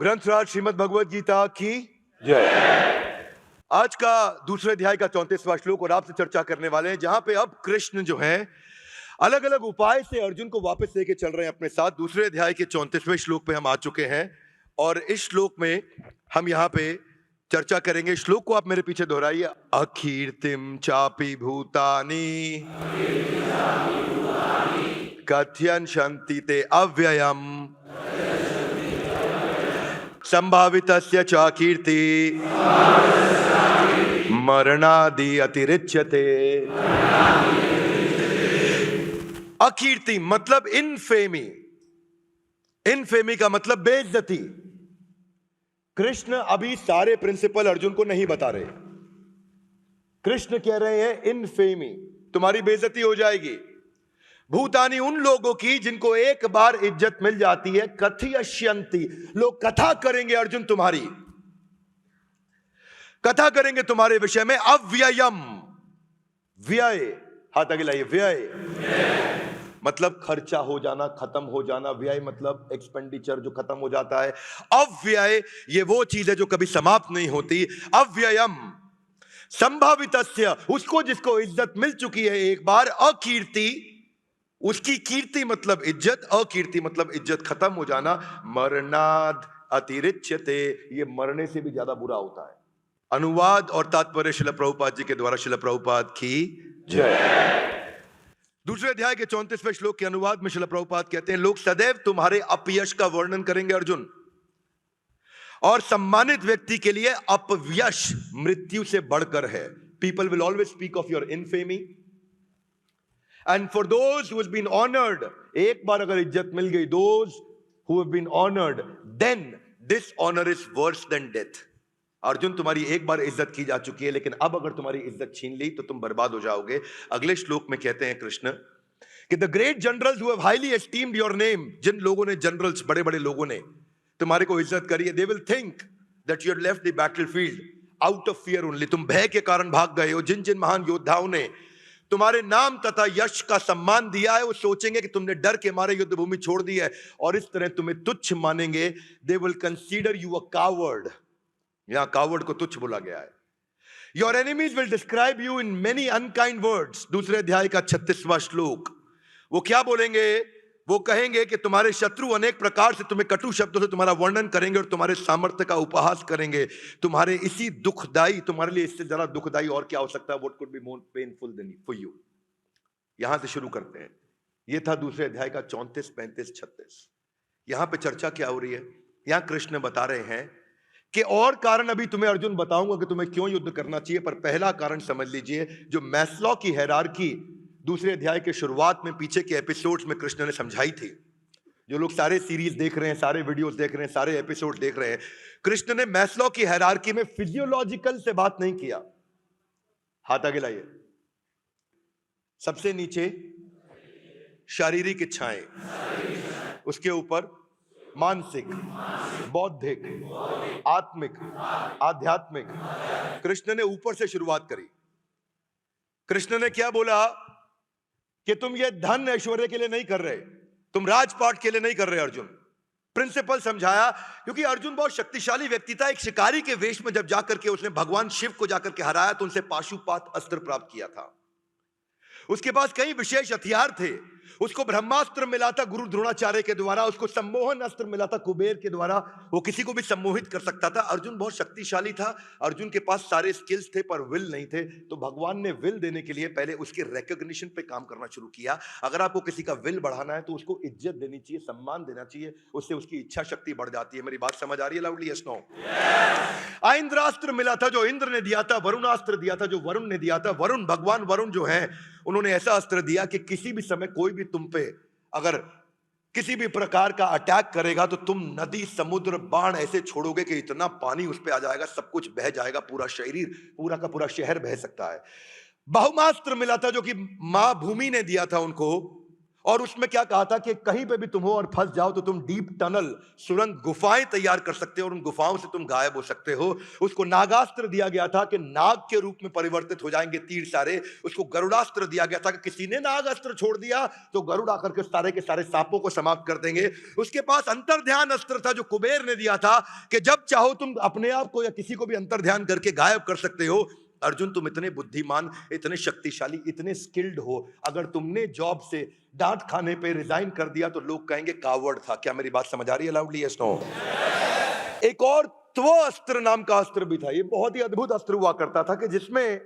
ग्रंथराज श्रीमद् भगवद गीता की जय। आज का दूसरे अध्याय का 34वां श्लोक और आपसे चर्चा करने वाले हैं, जहां पे अब कृष्ण जो है अलग अलग उपाय से अर्जुन को वापस लेके चल रहे हैं अपने साथ। दूसरे अध्याय के 34वें श्लोक पे हम आ चुके हैं और इस श्लोक में हम यहाँ पे चर्चा करेंगे। श्लोक को आप मेरे पीछे दोहराइए। अकीर्तिम चापि भूतानि कथयन्ति ते अव्ययम् संभावितस्य च कीर्ति मरणादि अतिरिच्यते। अकीर्ति मतलब इनफेमी। इनफेमी का मतलब बेइज्जती। कृष्ण अभी सारे प्रिंसिपल अर्जुन को नहीं बता रहे। कृष्ण कह रहे हैं इनफेमी, तुम्हारी बेइज्जती हो जाएगी। भूतानी उन लोगों की जिनको एक बार इज्जत मिल जाती है। कथयन्ति, लोग कथा करेंगे अर्जुन, तुम्हारी कथा करेंगे तुम्हारे विषय में। अव्ययम, व्यय, हाथ आगे लाइए। व्यय मतलब खर्चा हो जाना, खत्म हो जाना। व्यय मतलब एक्सपेंडिचर जो खत्म हो जाता है। अव्यय ये वो चीज है जो कभी समाप्त नहीं होती। अव्ययम संभावितस्य, उसको जिसको इज्जत मिल चुकी है एक बार। अकीर्ति, उसकी कीर्ति मतलब इज्जत, अकीर्ति मतलब इज्जत खत्म हो जाना। मरणाद अतिरिच्यते, ये मरने से भी ज्यादा बुरा होता है। अनुवाद और तात्पर्य शिला प्रभुपाद जी के द्वारा। शिला प्रभुपाद की जय। दूसरे अध्याय के 34वें श्लोक के अनुवाद में शिला प्रभुपाद कहते हैं, लोग सदैव तुम्हारे अपयश का वर्णन करेंगे अर्जुन, और सम्मानित व्यक्ति के लिए अपयश मृत्यु से बढ़कर है। People will always speak of your infamy and for those who has been honored, एक बार अगर इज्जत मिल गई, those who have been honored, then dishonor is worse than death. Arjun तुम्हारी एक बार इज्जत की जा चुकी है, लेकिन अब अगर तुम्हारी इज्जत छीन ली तो तुम बर्बाद हो जाओगे। अगले श्लोक में कहते हैं कृष्ण कि the great generals who have highly esteemed your name, जिन लोगों ने, जनरल्स बड़े बड़े लोगों ने तुम्हारे को इज्जत करी है, they will think that you had left the battlefield out of fear only. तुम भय के कारण भाग गए हो। जिन जिन महान योद्धाओं ने तुम्हारे नाम तथा यश का सम्मान दिया है, वो सोचेंगे कि तुमने डर के मारे युद्ध भूमि छोड़ दी है और इस तरह तुम्हें तुच्छ मानेंगे। They will consider you a coward. यहां कावर्ड को तुच्छ बोला गया है। Your enemies will describe you in many unkind words. दूसरे अध्याय का 36वां श्लोक। वो क्या बोलेंगे? वो कहेंगे कि तुम्हारे शत्रु अनेक प्रकार से तुम्हें कटु शब्दों से तुम्हारा वर्णन करेंगे और तुम्हारे सामर्थ्य का उपहास करेंगे। तुम्हारे इसी दुखदाई, तुम्हारे लिए इससे ज्यादा दुखदाई और क्या हो सकता है? What could be more painful than for you. यहां से शुरू करते हैं। यह था दूसरे अध्याय का 34, 35, 36। यहां पे चर्चा क्या हो रही है? यहां कृष्ण बता रहे हैं कि और कारण अभी तुम्हें अर्जुन बताऊंगा कि तुम्हें क्यों युद्ध करना चाहिए, पर पहला कारण समझ लीजिए। जो मैस्लो की हायरार्की दूसरे अध्याय के शुरुआत में, पीछे के एपिसोड्स में कृष्ण ने समझाई थी। जो लोग सारे सीरीज देख रहे हैं, सारे वीडियोस देख रहे हैं, सारे एपिसोड देख रहे हैं, कृष्ण ने मैस्लो की हायरार्की में फिजियोलॉजिकल से बात नहीं किया। हाथ आगे लाइए। सबसे नीचे शारीरिक इच्छाएं, उसके ऊपर मानसिक, बौद्धिक, आत्मिक, आध्यात्मिक। कृष्ण ने ऊपर से शुरुआत करी। कृष्ण ने क्या बोला कि तुम ये धन ऐश्वर्य के लिए नहीं कर रहे, तुम राजपाट के लिए नहीं कर रहे। अर्जुन प्रिंसिपल समझाया, क्योंकि अर्जुन बहुत शक्तिशाली व्यक्ति था। एक शिकारी के वेश में जब जाकर के उसने भगवान शिव को जाकर के हराया तो उनसे पाशुपात अस्त्र प्राप्त किया था। उसके पास कई विशेष हथियार थे। उसको ब्रह्मास्त्र मिला था गुरु द्रोणाचार्य के द्वारा, उसको सम्मोहन अस्त्र मिला था कुबेर के द्वारा। वो किसी को भी सम्मोहित कर सकता था। अर्जुन बहुत शक्तिशाली था। अर्जुन के पास सारे स्किल्स थे पर विल नहीं थे। तो भगवान ने विल देने के लिए पहले उसके रिकॉग्निशन पे काम करना शुरू किया। अगर आपको किसी का विल बढ़ाना है तो उसको इज्जत देनी चाहिए, सम्मान देना चाहिए, उससे उसकी इच्छा शक्ति बढ़ जाती है। मेरी बात समझ आ रही है? Loudly yes no. इंद्रास्त्र मिला था जो इंद्र ने दिया था, वरुणास्त्र दिया था जो वरुण ने दिया था। वरुण, भगवान वरुण जो है, उन्होंने ऐसा अस्त्र दिया कि किसी भी समय कोई भी तुम पे अगर किसी भी प्रकार का अटैक करेगा तो तुम नदी, समुद्र, बाण ऐसे छोड़ोगे कि इतना पानी उस पे आ जाएगा, सब कुछ बह जाएगा, पूरा शरीर, पूरा का पूरा शहर बह सकता है। बहुमास्त्र मिला था जो कि मां भूमि ने दिया था उनको। और उसमें क्या कहा था कि कहीं पे भी तुम हो और फंस जाओ तो तुम डीप टनल, सुरंग, गुफाएं तैयार कर सकते हो और उन गुफाओं से तुम गायब हो सकते हो। उसको नागास्त्र दिया गया था कि नाग के रूप में परिवर्तित हो जाएंगे तीर सारे। उसको गरुड़ास्त्र दिया गया था कि किसी ने नागास्त्र छोड़ दिया तो गरुड़ आकर के सारे सांपों को समाप्त कर देंगे। उसके पास अंतर्ध्यान अस्त्र था जो कुबेर ने दिया था कि जब चाहो तुम अपने आप को या किसी को भी अंतर्ध्यान करके गायब कर सकते हो। अर्जुन, तुम इतने बुद्धिमान, इतने शक्तिशाली, इतने स्किल्ड हो, अगर तुमने जॉब से डांट खाने पे रिजाइन कर दिया तो लोग कहेंगे कावर्ड था। क्या मेरी बात समझ आ रही है? Loudly yes no. एक और त्व अस्त्र नाम का अस्त्र भी था। ये बहुत ही अद्भुत अस्त्र हुआ करता था कि जिसमें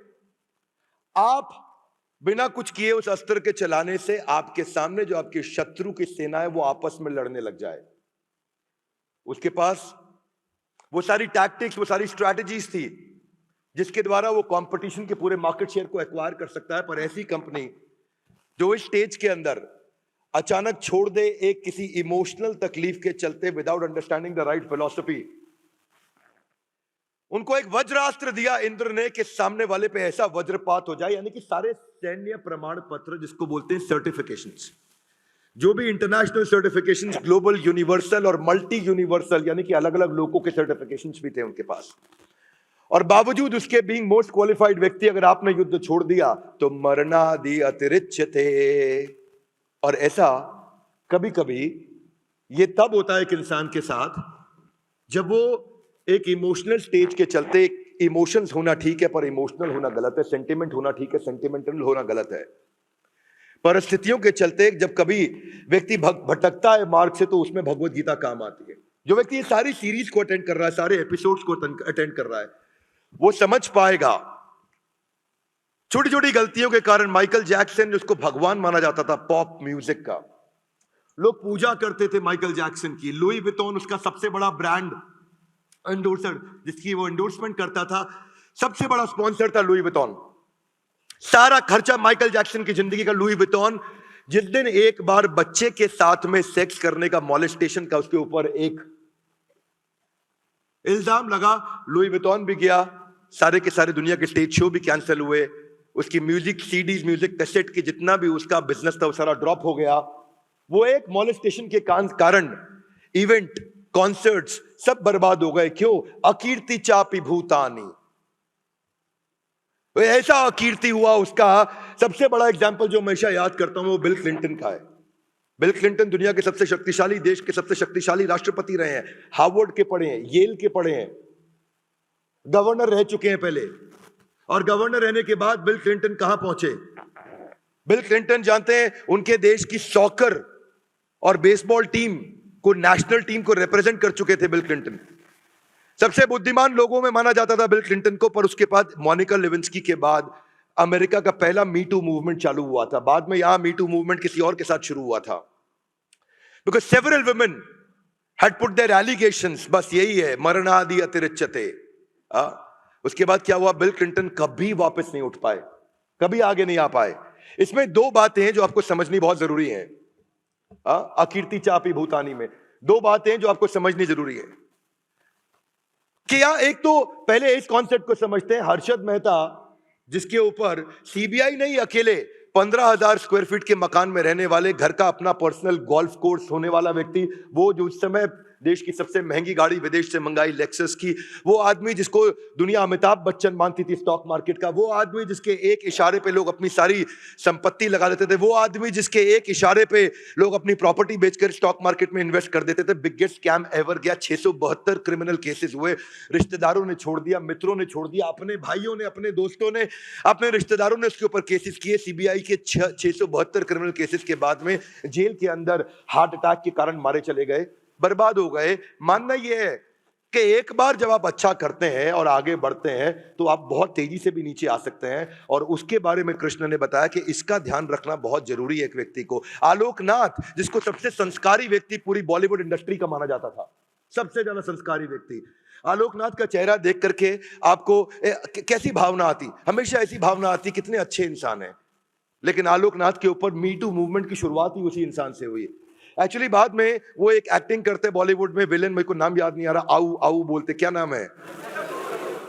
आप बिना कुछ किए उस अस्त्र के चलाने से आपके सामने जो आपके शत्रु की सेना है वो आपस में लड़ने लग जाए। उसके पास वो सारी टैक्टिक्स, वो सारी स्ट्रैटेजीज थी जिसके द्वारा वो कंपटीशन के पूरे मार्केट शेयर को एक्वायर कर सकता है। पर ऐसी कंपनी जो इस स्टेज के अंदर अचानक छोड़ दे एक किसी इमोशनल तकलीफ के चलते, without understanding the right philosophy, उनको एक वज्रास्त्र दिया इंद्र ने कि सामने वाले पे ऐसा वज्रपात हो जाए, यानी कि सारे सैन्य प्रमाण पत्र, जिसको बोलते हैं सर्टिफिकेशंस, जो भी इंटरनेशनल सर्टिफिकेशंस, ग्लोबल, यूनिवर्सल और मल्टी यूनिवर्सल, यानी कि अलग अलग लोगों के सर्टिफिकेशंस भी थे उनके पास। और बावजूद उसके बीइंग मोस्ट क्वालिफाइड व्यक्ति, अगर आपने युद्ध छोड़ दिया तो मरणादि अतिरिच्यते। और ऐसा कभी कभी ये तब होता है एक इंसान के साथ जब वो एक इमोशनल स्टेज के चलते, इमोशंस होना ठीक है पर इमोशनल होना गलत है, सेंटिमेंट होना ठीक है, सेंटिमेंटल होना गलत है। परिस्थितियों के चलते जब कभी व्यक्ति भटकता है मार्ग से तो उसमें भगवत गीता काम आती है। जो व्यक्ति ये सारी सीरीज को अटेंड कर रहा है, सारे एपिसोड्स को अटेंड कर रहा है, वो समझ पाएगा। छोटी छोटी गलतियों के कारण माइकल जैक्सन, जिसको भगवान माना जाता था पॉप म्यूजिक का, लोग पूजा करते थे माइकल जैक्सन की। लुई विटॉन उसका सबसे बड़ा ब्रांड एंडोर्सर, जिसकी वो एंडोर्समेंट करता था, सबसे बड़ा स्पॉन्सर था लुई विटॉन। सारा खर्चा माइकल जैक्सन की जिंदगी का लुई विटॉन। जिस दिन एक बार बच्चे के साथ में सेक्स करने का, मॉलेस्टेशन का उसके ऊपर एक इल्जाम लगा, लुई विटॉन भी गया, सारे के सारे दुनिया के स्टेज शो भी कैंसिल हुए, उसकी म्यूजिक सीडीज, म्यूजिक कैसेट की जितना भी उसका बिजनेस था वो सारा ड्रॉप हो गया। वो एक मॉलेस्टेशन के कारण इवेंट, कॉन्सर्ट्स सब बर्बाद हो गए। क्यों? अकीर्ति चापी भूतानी। ऐसा अकीर्ति हुआ उसका। सबसे बड़ा एग्जाम्पल जो हमेशा याद करता हूं वो बिल क्लिंटन का है। बिल क्लिंटन दुनिया के सबसे शक्तिशाली, देश के सबसे शक्तिशाली राष्ट्रपति रहे हैं, हार्वर्ड के पढ़े हैं, येल के पढ़े हैं, गवर्नर रह चुके हैं पहले। और गवर्नर रहने के बाद बिल क्लिंटन कहां पहुंचे? बिल क्लिंटन जानते हैं, उनके देश की सॉकर और बेसबॉल टीम को, नेशनल टीम को रिप्रेजेंट कर चुके थे बिल क्लिंटन। सबसे बुद्धिमान लोगों में माना जाता था बिल क्लिंटन को। पर उसके बाद मोनिका लेविंस्की के बाद अमेरिका का पहला मीटू मूवमेंट चालू हुआ था। बाद में यहां मीटू मूवमेंट किसी और के साथ शुरू हुआ था, because several women had put their allegations. बस यही है, मरणादि अतिरिच्यते। उसके बाद क्या हुआ? बिल क्लिंटन कभी वापस नहीं उठ पाए, कभी आगे नहीं आ पाए। इसमें दो बातें हैं जो आपको समझनी बहुत जरूरी है। अकीर्ति चापी भूतानी में दो बातें जो आपको समझनी जरूरी है कि एक तो पहले इस कॉन्सेप्ट को समझते हैं, हर्षद मेहता जिसके ऊपर सीबीआई नहीं, अकेले 15,000 स्क्वायर फीट के मकान में रहने वाले, घर का अपना पर्सनल गोल्फ कोर्स होने वाला व्यक्ति, वो जो उस समय देश की सबसे महंगी गाड़ी विदेश से मंगाई लेक्सस की, वो आदमी जिसको दुनिया अमिताभ बच्चन मानती थी स्टॉक मार्केट का, वो आदमी जिसके एक इशारे पे लोग अपनी सारी संपत्ति लगा देते थे, वो आदमी जिसके एक इशारे पे लोग अपनी प्रॉपर्टी बेचकर स्टॉक मार्केट में इन्वेस्ट कर देते थे। बिगेस्ट स्कैम एवर गया। 672 क्रिमिनल केसेस हुए। रिश्तेदारों ने छोड़ दिया, मित्रों ने छोड़ दिया, अपने भाइयों ने, अपने दोस्तों ने, अपने रिश्तेदारों ने उसके ऊपर केसेस किए। सीबीआई के 672 क्रिमिनल केसेस के बाद में जेल के अंदर हार्ट अटैक के कारण मारे चले गए, बर्बाद हो गए। मानना यह है कि एक बार जब आप अच्छा करते हैं और आगे बढ़ते हैं तो आप बहुत तेजी से भी नीचे आ सकते हैं। और उसके बारे में कृष्ण ने बताया कि इसका ध्यान रखना बहुत जरूरी है एक व्यक्ति को। आलोकनाथ, जिसको सबसे संस्कारी व्यक्ति पूरी बॉलीवुड इंडस्ट्री का माना जाता था, सबसे ज्यादा संस्कारी व्यक्ति, आलोकनाथ का चेहरा देख करके आपको कैसी भावना आती? हमेशा ऐसी भावना आती कितने अच्छे इंसान हैं। लेकिन आलोकनाथ के ऊपर मीटू मूवमेंट की शुरुआत ही उसी इंसान से हुई। एक्चुअली बाद में वो एक एक्टिंग करते बॉलीवुड में, विलेन, मेरे को नाम याद नहीं आ रहा, आऊ आऊ बोलते, क्या नाम है,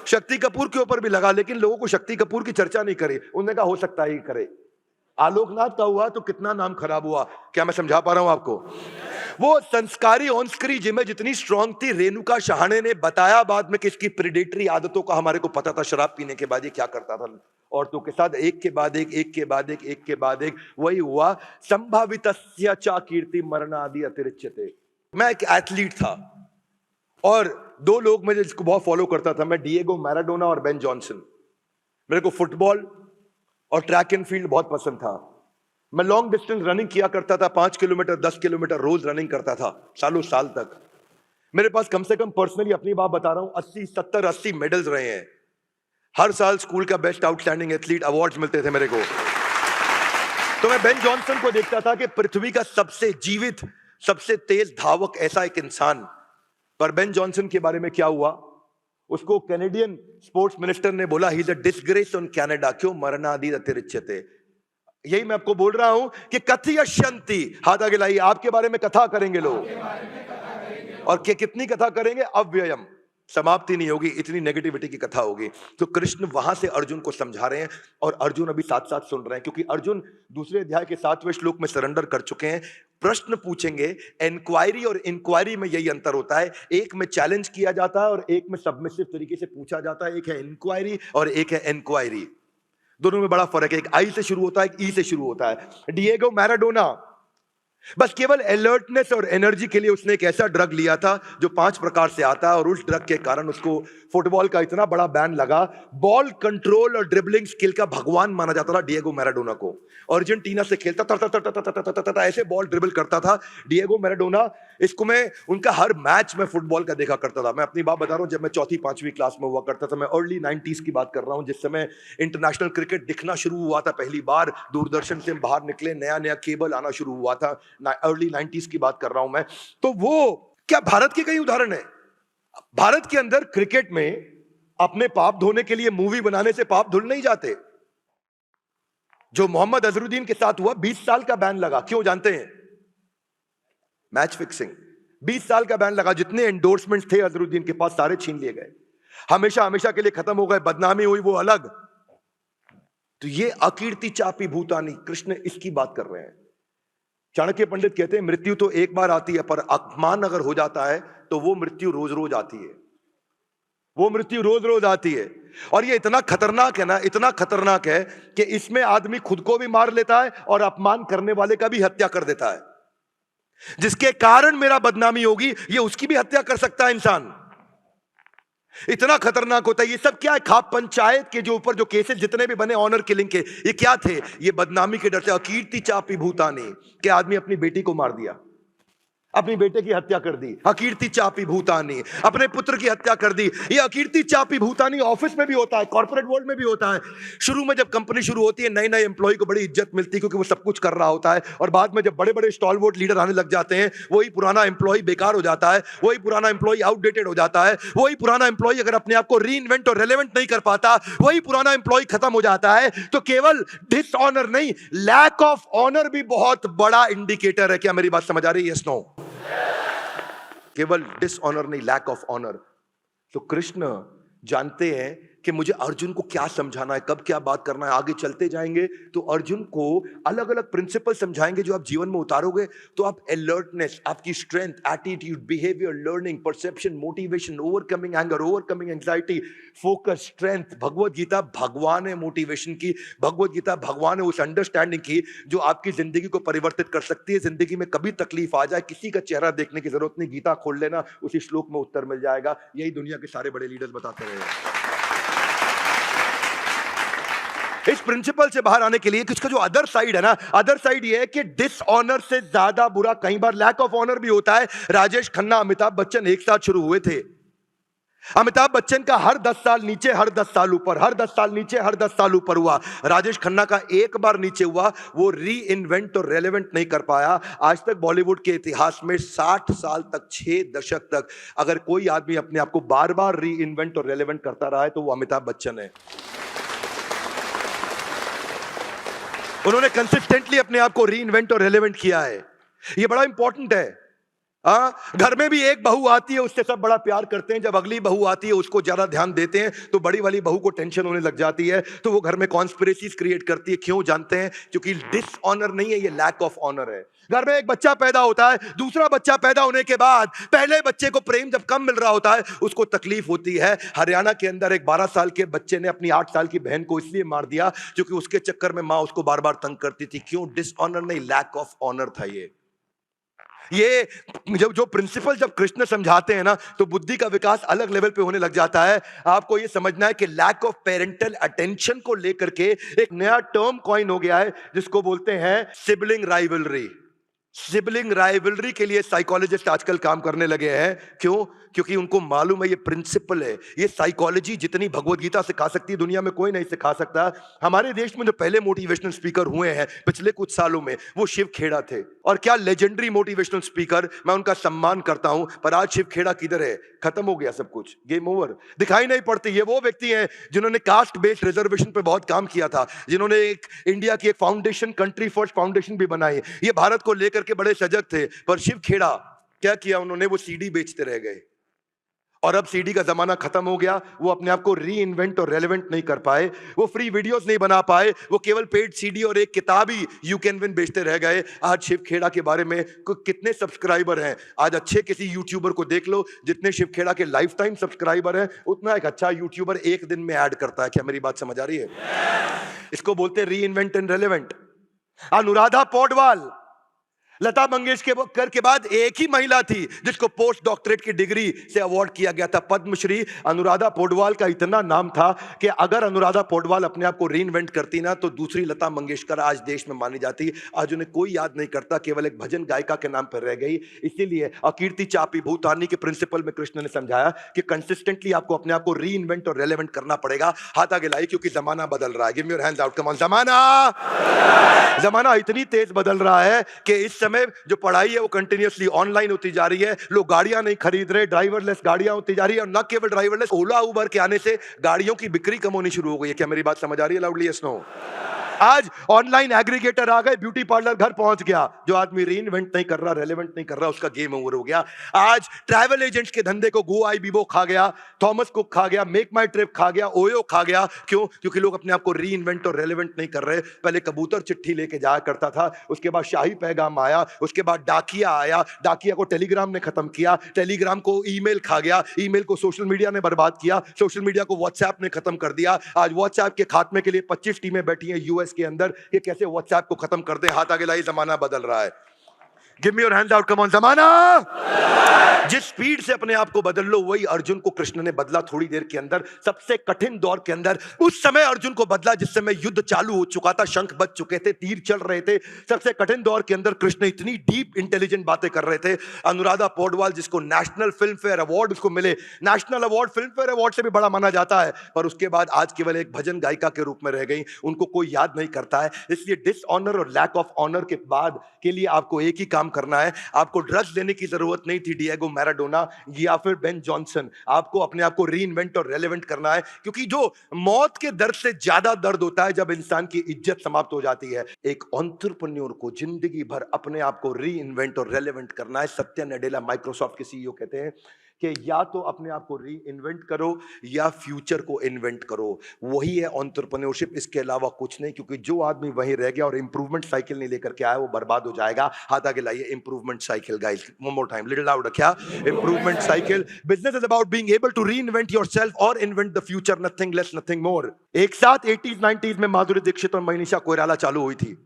शक्ति कपूर के ऊपर भी लगा, लेकिन लोगों को शक्ति कपूर की चर्चा नहीं करी। उन्होंने कहा हो सकता है ये करे, आलोकनाथ का हुआ तो कितना नाम खराब हुआ। क्या मैं समझा पा रहा हूं आपको? वो संस्कारी ऑन स्क्रीन इमेज जितनी स्ट्रांग थी, रेणुका शहाणे ने बताया बाद में कि इसकी प्रेडेटरी आदतों का हमारे को पता था। शराब पीने के बाद ये क्या करता था औरतों के साथ, एक के बाद एक, एक के बाद एक, एक के बाद एक। वही हुआ संभावितस्य च कीर्ति मरणादि अतिरिच्यते। मैं एक एथलीट था और दो लोग मैं जिसको बहुत फॉलो करता था, मैं डिएगो मैराडोना और बेन जॉनसन। मेरे को फुटबॉल और ट्रैक एंड फील्ड बहुत पसंद था। मैं लॉन्ग डिस्टेंस रनिंग किया करता था, 5 किलोमीटर 10 किलोमीटर रोज रनिंग करता था सालों साल तक। मेरे पास कम से कम पर्सनली अपनी बात बता रहा हूं 80 70 80 मेडल्स रहे हैं। हर साल स्कूल का बेस्ट आउटस्टैंडिंग एथलीट अवार्ड्स मिलते थे मेरे को। तो मैं बेन जॉनसन को देखता था कि पृथ्वी का सबसे जीवित, सबसे तेज धावक ऐसा एक इंसान। पर बेन जॉनसन के बारे में क्या हुआ, उसको कैनेडियन स्पोर्ट्स मिनिस्टर ने बोला he is a disgrace on Canada. क्यों? मरणादि अतिरिच्यते। यही मैं आपको बोल रहा हूं कि कथयश्यन्ति, हाथ आगे लाइए, आपके बारे में कथा करेंगे लोग। और कितनी कथा करेंगे? अव्ययम, समाप्ति नहीं होगी, इतनी नेगेटिविटी की कथा होगी। तो कृष्ण वहां से अर्जुन को समझा रहे हैं और अर्जुन अभी साथ साथ सुन रहे हैं, क्योंकि अर्जुन दूसरे अध्याय के 7वें श्लोक में सरेंडर कर चुके हैं। प्रश्न पूछेंगे। एनक्वायरी और इंक्वायरी में यही अंतर होता है, एक में चैलेंज किया जाता है और एक में सबमिसिव तरीके से पूछा जाता है। एक है इंक्वायरी और एक है एनक्वायरी। दोनों में बड़ा फर्क है, एक आई से शुरू होता है, एक ई से शुरू होता है। डिएगो मैराडोना बस केवल अलर्टनेस और एनर्जी के लिए उसने एक ऐसा ड्रग लिया था जो 5 प्रकार से आता है, और उस ड्रग के कारण उसको फुटबॉल का इतना बड़ा बैन लगा। बॉल कंट्रोल और ड्रिबलिंग स्किल का भगवान माना जाता था डिएगो मैराडोना को। अर्जेंटीना से खेलता था, ऐसे बॉल ड्रिबल करता था डिएगो मैराडोना। इसको मैं उनका हर मैच में फुटबॉल का देखा करता था। मैं अपनी बात बता रहा हूं, जब मैं 4वीं 5वीं क्लास में हुआ करता था, मैं अर्ली 90s की बात कर रहा हूं, जिस समय इंटरनेशनल क्रिकेट दिखना शुरू हुआ था पहली बार, दूरदर्शन से बाहर निकले, नया नया केबल आना शुरू हुआ था, अर्ली 90s की बात कर रहा हूं मैं। तो वो क्या भारत के कई उदाहरण है। भारत के अंदर क्रिकेट में अपने पाप धोने के लिए मूवी बनाने से पाप धुल नहीं जाते। जो मोहम्मद अजहरुद्दीन के साथ हुआ, 20 साल का बैन लगा। क्यों जानते हैं? Match fixing. 20 साल का बैन लगा। जितने एंडोर्समेंट्स थे अजहरुद्दीन के पास सारे छीन लिए गए, हमेशा हमेशा के लिए खत्म हो गए। बदनामी हुई वो अलग। तो ये अकीर्ति चापी भूतानी, कृष्ण इसकी बात कर रहे हैं। चाणक्य पंडित कहते हैं मृत्यु तो एक बार आती है, पर अपमान अगर हो जाता है तो वो मृत्यु रोज रोज आती है। वो मृत्यु रोज रोज आती है। और ये इतना खतरनाक है ना, इतना खतरनाक है कि इसमें आदमी खुद को भी मार लेता है और अपमान करने वाले का भी हत्या कर देता है। जिसके कारण मेरा बदनामी होगी, ये उसकी भी हत्या कर सकता है इंसान। इतना खतरनाक होता है। ये सब क्या है? खाप पंचायत के जो ऊपर जो केसेस जितने भी बने ऑनर किलिंग के, ये क्या थे? ये बदनामी के डर से। अकीर्ति चापी भूतानी, के आदमी अपनी बेटी को मार दिया, अपनी बेटे की हत्या कर दी, अकीर्ति चापी भूतानी। अपने पुत्र की हत्या कर दी, ये अकीर्ति चापी भूतानी। ऑफिस में भी होता है, कॉर्पोरेट वर्ल्ड में भी होता है। शुरू में जब कंपनी शुरू होती है, नए नए एम्प्लॉय को बड़ी इज्जत मिलती है क्योंकि वो सब कुछ कर रहा होता है। और बाद में जब बड़े बड़े स्टॉलवर्ड लीडर आने लग जाते हैं, वही पुराना एम्प्लॉय बेकार हो जाता है, वही पुराना एम्प्लॉय आउटडेटेड हो जाता है, वही पुराना एम्प्लॉय अगर अपने आप को रीइन्वेंट और रेलेवेंट नहीं कर पाता, वही पुराना एम्प्लॉय खत्म हो जाता है। तो केवल डिसऑनर नहीं, लैक ऑफ ऑनर भी बहुत बड़ा इंडिकेटर है। क्या मेरी बात समझ आ रही है? Yes no? केवल डिसऑनर नहीं, लैक ऑफ ऑनर। तो कृष्ण जानते हैं कि मुझे अर्जुन को क्या समझाना है, कब क्या बात करना है। आगे चलते जाएंगे तो अर्जुन को अलग अलग प्रिंसिपल समझाएंगे जो आप जीवन में उतारोगे तो आप अलर्टनेस, आपकी strength, attitude, behaviour, learning, perception, motivation, overcoming anger, overcoming anxiety, focus, strength. Bhagavad Gita भगवान है मोटिवेशन की, भगवत गीता भगवान है उस अंडरस्टैंडिंग की जो आपकी जिंदगी को परिवर्तित कर सकती है। जिंदगी में कभी तकलीफ आ जाए, किसी का चेहरा देखने की जरूरत नहीं, गीता खोल लेना, उसी श्लोक में उत्तर मिल जाएगा। यही दुनिया के सारे बड़े लीडर्स बताते रहे। इस प्रिंसिपल से बाहर आने के लिए इसका जो अदर साइड है ना, अदर साइड ये है कि डिसऑनर से ज्यादा बुरा कई बार लैक ऑफ ऑनर भी होता है। राजेश खन्ना, अमिताभ बच्चन एक साथ शुरू हुए थे। अमिताभ बच्चन का हर 10 साल नीचे, हर 10 साल ऊपर, हर 10 साल नीचे, हर 10 साल ऊपर हुआ। राजेश खन्ना का एक बार नीचे हुआ, वो री इन्वेंट और रेलेवेंट नहीं कर पाया। आज तक बॉलीवुड के इतिहास में 60 साल तक, 6 दशक तक अगर कोई आदमी अपने आप को बार बार री इन्वेंट और रेलेवेंट करता रहा है तो वो अमिताभ बच्चन है। उन्होंने कंसिस्टेंटली अपने आप को री इन्वेंट और रेलेवेंट किया है। ये बड़ा इंपॉर्टेंट है। घर में भी एक बहू आती है, उससे सब बड़ा प्यार करते हैं। जब अगली बहू आती है उसको ज्यादा ध्यान देते हैं, तो बड़ी वाली बहू को टेंशन होने लग जाती है, तो वो घर में कॉन्स्पिरेसीज क्रिएट करती है। क्यों जानते हैं? क्योंकि डिसऑनर नहीं है, ये लैक ऑफ ऑनर है। घर में एक बच्चा पैदा होता है, दूसरा बच्चा पैदा होने के बाद पहले बच्चे को प्रेम जब कम मिल रहा होता है, उसको तकलीफ होती है। हरियाणा के अंदर एक 12 साल के बच्चे ने अपनी 8 साल की बहन को इसलिए मार दिया क्योंकि उसके चक्कर में मां उसको बार बार तंग करती थी। क्यों? डिसऑनर नहीं, लैक ऑफ ऑनर था। ये जो प्रिंसिपल जब कृष्ण समझाते हैं ना, तो बुद्धि का विकास अलग लेवल पे होने लग जाता है। आपको ये समझना है कि लैक ऑफ पेरेंटल अटेंशन को लेकर के एक नया टर्म कॉइन हो गया है, जिसको बोलते हैं सिबलिंग राइवलरी। सिबलिंग राइवलरी के लिए साइकोलॉजिस्ट आजकल काम करने लगे हैं। क्यों? क्योंकि उनको मालूम है ये प्रिंसिपल है। ये साइकोलॉजी जितनी भगवत गीता सिखा सकती है, दुनिया में कोई नहीं सिखा सकता। हमारे देश में जो पहले मोटिवेशनल स्पीकर हुए हैं पिछले कुछ सालों में, वो शिव खेड़ा थे। और क्या लेजेंडरी मोटिवेशनल स्पीकर, मैं उनका सम्मान करता हूं। पर आज शिव खेड़ा किधर है? खत्म हो गया सब कुछ, गेम ओवर, दिखाई नहीं पड़ती। ये वो व्यक्ति हैं जिन्होंने कास्ट बेस्ड रिजर्वेशन पे बहुत काम किया था, जिन्होंने एक इंडिया की एक फाउंडेशन, कंट्री फर्स्ट फाउंडेशन भी बनाई। ये भारत को लेकर के बड़े सजग थे। पर शिव खेड़ा क्या किया उन्होंने? वो सीडी बेचते रह गए। और अब सीडी का जमाना खत्म हो गया। वो अपने आप को री इन्वेंट और रेलेवेंट नहीं कर पाए, वो फ्री वीडियोस नहीं बना पाए, वो केवल पेड सीडी और एक किताब ही यू कैन विन बेचते रह गए। आज शिव खेड़ा के बारे में कितने सब्सक्राइबर हैं? आज अच्छे किसी यूट्यूबर को देख लो, जितने शिव खेड़ा के लाइफ टाइम सब्सक्राइबर हैं, उतना एक अच्छा यूट्यूबर एक दिन में ऐड करता है। क्या मेरी बात समझ आ रही है? इसको बोलते हैं reinvent and relevant. Anuradha Paudwal Lata Mangeshkar के बाद एक ही महिला थी जिसको पोस्ट डॉक्टरेट की डिग्री से अवार्ड किया गया था, पद्मश्री। अनुराधा पौडवाल का इतना नाम था कि अगर अनुराधा पौडवाल अपने आप को रीइन्वेंट करती ना, तो दूसरी लता मंगेशकर आज देश में मानी जाती। आज उन्हें कोई याद नहीं करता, केवल एक भजन गायिका के नाम पर रह गई। इसीलिए अकीर्ति चापी भूतानी के प्रिंसिपल में कृष्ण ने समझाया कि कंसिस्टेंटली आपको अपने आप को रीइन्वेंट और रेलेवेंट करना पड़ेगा। हाथ आगे लाइए, क्योंकि जमाना बदल रहा है। Give me your hands out, come on. जमाना इतनी तेज बदल रहा है कि इस समय जो पढ़ाई है वो कंटिन्यूअसली ऑनलाइन होती जा रही है। लोग गाड़ियां नहीं खरीद रहे, ड्राइवरलेस गाड़ियां होती जा रही है। और न केवल ड्राइवरलेस, ओला उबर के आने से गाड़ियों की बिक्री कम होनी शुरू हो गई है। क्या मेरी बात समझ आ रही है? Loudly yes no. आज ऑनलाइन एग्रीगेटर आ गए, ब्यूटी पार्लर घर पहुंच गया। जो आदमी रीइन्वेंट नहीं कर रहा, रेलेवेंट नहीं कर रहा, उसका गेम ओवर हो गया। आज ट्रैवल एजेंट्स के धंधे को गो आई बीबो खा गया, थॉमस कुक खा गया, मेक माई ट्रिप खा गया, ओयो खा गया। क्यों? क्योंकि लोग अपने आप को रीइन्वेंट और रेलेवेंट नहीं कर रहे। पहले कबूतर चिट्ठी लेके जाया करता था, उसके बाद शाही पैगाम आया, उसके बाद डाकिया आया, डाकिया को टेलीग्राम ने खत्म किया, टेलीग्राम को ईमेल खा गया, ईमेल को सोशल मीडिया ने बर्बाद किया, सोशल मीडिया को व्हाट्सएप ने खत्म कर दिया। आज व्हाट्सएप के खात्मे के लिए 25 टीमें बैठी हैं यूएस के अंदर कि कैसे व्हाट्सएप को खत्म कर दे। हाथ आगे लाइए, जमाना बदल रहा है। Give me your hands out, come on. जमाना जिस स्पीड से अपने आप को बदल लो, वही अर्जुन को कृष्ण ने बदला थोड़ी देर के अंदर। सबसे कठिन दौर के अंदर उस समय अर्जुन को बदला जिस समय युद्ध चालू हो चुका था, शंख बज चुके थे, तीर चल रहे थे। सबसे कठिन दौर के अंदर कृष्ण इतनी डीप इंटेलिजेंट बातें कर रहे थे। अनुराधा पौडवाल, जिसको नेशनल फिल्म फेयर अवार्ड उसको मिले, national award film fair award से भी बड़ा माना जाता है, पर उसके बाद आज केवल एक भजन गायिका के रूप में रह गई। उनको कोई याद नहीं करता है। इसलिए डिसऑनर और लैक ऑफ ऑनर के बाद के लिए आपको एक ही काम करना है। आपको ड्रग्स लेने की जरूरत नहीं थी, डिएगो मैराडोना या फिर बेन जॉनसन। आपको अपने आप को रीइन्वेंट और रेलेवेंट करना है, क्योंकि जो मौत के दर्द से ज्यादा दर्द होता है जब इंसान की इज्जत समाप्त हो जाती है। एक एंटरप्रेन्योर को जिंदगी भर अपने आप को रीइन्वेंट और रेलेवेंट करना है। सत्या नडेला माइक्रोसॉफ्ट के सीईओ कहते हैं कि या तो अपने आप को री इन्वेंट करो या फ्यूचर को इन्वेंट करो। वही है एंटरप्रेन्योरशिप, इसके अलावा कुछ नहीं। क्योंकि जो आदमी वहीं रह गया और इंप्रूवमेंट साइकिल नहीं लेकर के आया, वो बर्बाद हो जाएगा। हाथ आगे लाइए, improvement cycle guys, one more time, little loud. क्या improvement cycle? Business is about being able to reinvent yourself और invent the future, nothing less nothing more. एक साथ 80s 90s में माधुरी दीक्षित और मनीषा कोइराला चालू हुई थी।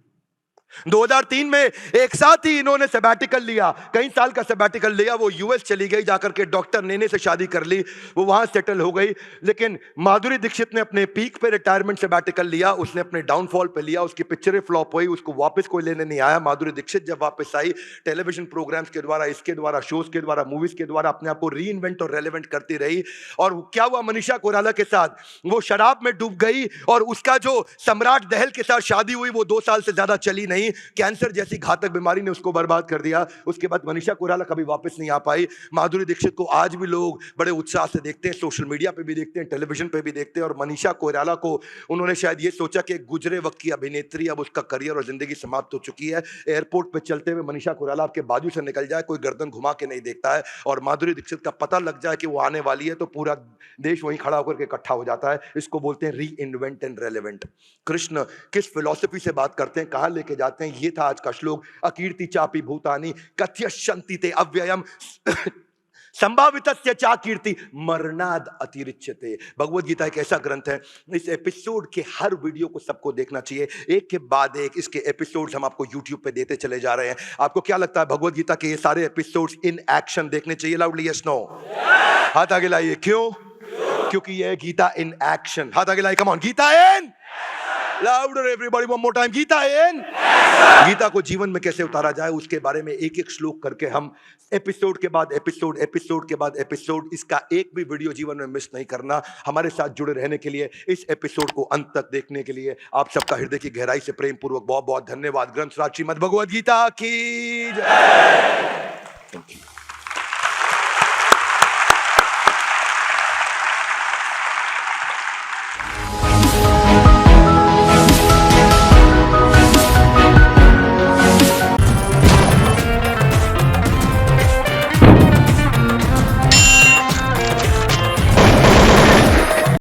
2003 में एक साथ ही इन्होंने सैबैटिकल लिया, कई साल का सैबैटिकल लिया। वो यूएस चली गई, जाकर के डॉक्टर नेने से शादी कर ली, वो वहां सेटल हो गई। लेकिन माधुरी दीक्षित ने अपने पीक पे रिटायरमेंट सैबैटिकल लिया, उसने अपने डाउनफॉल पे लिया, उसकी पिक्चरें फ्लॉप हुई, उसको वापस कोई लेने नहीं आया। माधुरी दीक्षित जब वापस आई, टेलीविजन प्रोग्राम्स के द्वारा, इसके द्वारा, शोज के द्वारा, मूवीज के द्वारा अपने आप को री इन्वेंट और रेलेवेंट करती रही। और क्या हुआ मनीषा कोइराला के साथ? वो शराब में डूब गई और उसका जो सम्राट दहल के साथ शादी हुई वो 2 साल से ज्यादा चली नहीं। नहीं, कैंसर जैसी घातक बीमारी ने उसको बर्बाद कर दिया। उसके बाद मनीषा कोइराला कभी वापस नहीं आ पाई। माधुरी दीक्षित को आज भी लोग बड़े उत्साह से देखते हैं, सोशल मीडिया पे भी देखते हैं, टेलीविजन पे भी देखते हैं। और मनीषा कोइराला को उन्होंने शायद ये सोचा कि गुजरे वक्त की अभिनेत्री, अब उसका करियर और जिंदगी समाप्त हो चुकी है। एयरपोर्ट पे चलते हुए मनीषा कोइराला आपके बाजू से निकल जाए, कोई गर्दन घुमा के नहीं देखता है, और माधुरी दीक्षित का पता लग जाए कि वो आने वाली है, तो पूरा देश वहीं खड़ा होकर के इकट्ठा हो जाता है। इसको बोलते हैं reinvent and relevant. Krishna किस फिलॉसफी से बात करते हैं, कहां लेके जाते हैं, ये था आज का श्लोक। अकीर्ति चापि भूतानि कथयश्यन्ति ते अव्ययम् संभावितस्य चा कीर्ति मरणाद अतिरिच्यते। भगवत गीता एक ऐसा ग्रंथ है, इस एपिसोड के हर वीडियो को सबको देखना चाहिए, एक के बाद एक इसके एपिसोड्स हम आपको YouTube पे देते चले जा रहे हैं। आपको क्या लगता है, भगवत गीता के ये सारे एपिसोड्स इन एक्शन देखने चाहिए? Loudly yes no. हाथ आगे लाइए। क्यों? क्योंकि ये गीता इन एक्शन। हाथ आगे लाइए, come on, Gita in louder everybody, one more time, Gita in. Gita को जीवन में कैसे उतारा जाए उसके बारे में एक एक श्लोक करके हम एपिसोड के बाद एपिसोड, एपिसोड के बाद एपिसोड, इसका एक भी वीडियो जीवन में मिस नहीं करना। हमारे साथ जुड़े रहने के लिए, इस एपिसोड को अंत तक देखने के लिए आप सबका हृदय की गहराई से प्रेम पूर्वक बहुत बहुत धन्यवाद। ग्रंथ राज श्रीमद् भगवद गीता की जय।